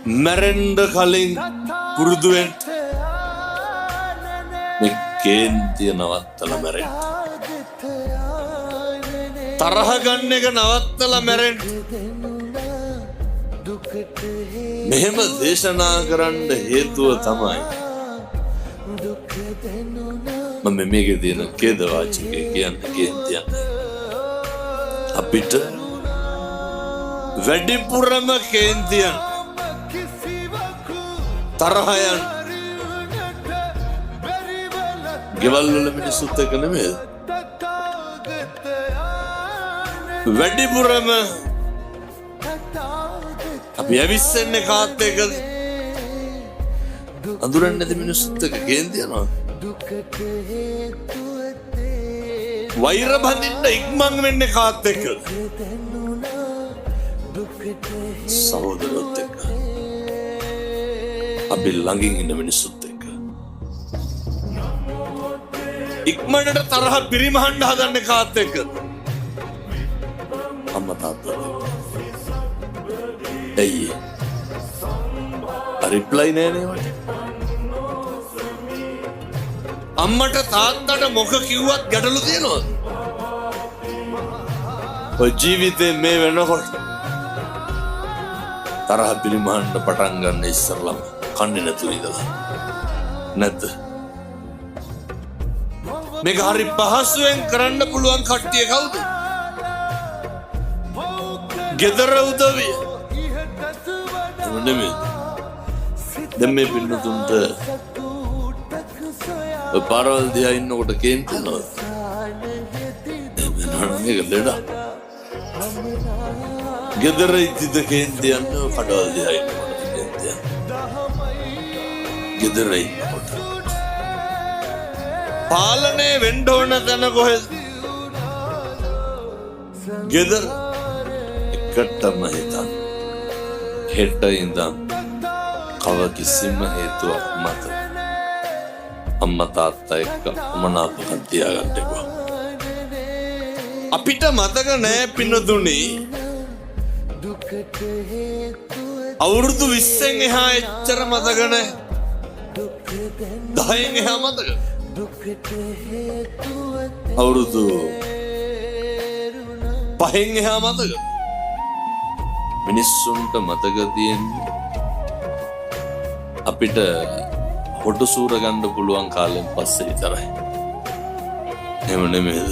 මැරෙන්න කලින් පුරුදු වෙන්න මේ කේන්තිය නවත්තලා මැරෙන්න. තරහ ගන්න එක නවත්තලා මැරෙන්න. මෙහෙම දේශනා කරන්න හේතුව තමයි මම මේකේ තියෙන ඛේද වාචකය කියන්නේ කේන්තියක්. අපිට වැඩිපුරම කේන්තියන් තරහයන් ගෙවල් වල මිනිස්සුත් එක්ක නෙමෙයි. වැඩිපුරම අපි ඇවිස්සෙන්නේ කාත් එක්කද? අඳුරන්නේ නැති මිනිස්සුත් එක්ක කේන්තියනවා. වෛර බඳින්න ඉක්මන් වෙන්නේ කාත් එක්කද? සහෝදරයොත් එක්ක. අපි ළඟින් ඉන්න මිනිස්සුත් එක්ක. ඉක්මනට තරහ පිරිමහන්න හදන්නේ කාත් එක්කද? අම්මා තාත්තා එක්ක. ඇයි? රිප්ලයි නෑනේ මට. අම්මට තාත්තට මොක කිව්වත් ගැටලු තියෙනවද? ඔය ජීවිතේ මේ වෙනකොට තරහ පිරිමහන්න පටන් ගන්න ඉස්සරලම කන්නේ නැතුව ඉඳලා නැද්ද? මේක හරි පහසුවෙන් කරන්න පුළුවන් කට්ටිය කවුද? ගෙදර උදවිය. නෙමෙයි. දැන් මේ පින්නතුන්ට පාරවල් දිහා ඉන්නකොට කේන්ති යනවා. මේක ලෙඩක්. ගෙදර ඉඳිද කේන්ති යනවා කඩවල් දිහා ඉන්නකොට කේන්ති යනවා. ගෙදර ඉන්නකොට. පාලනය වෙන්න ඕන තැන කොහෙද? ගෙදර එකටම හිතන්න. හෙට ඉඳන් කව කිසිම හේතුවක් මත අම්මා තාත්තා එක්ක මනාපකම් තියාගන්න එපා. අපිට මතක නෑ පින්නතුනි අවුරුදු 20න් එහා එච්චර මතක නෑ. 10න් එහා මතක. අවුරුදු 5න් එහා මතක. මිනිස්සුන්ට මතක තියෙන්නේ අපිට හොඩු සූර ගන්න පුළුවන් කාලෙන් පස්සේ විතරයි. එහෙම නෙමෙයිද?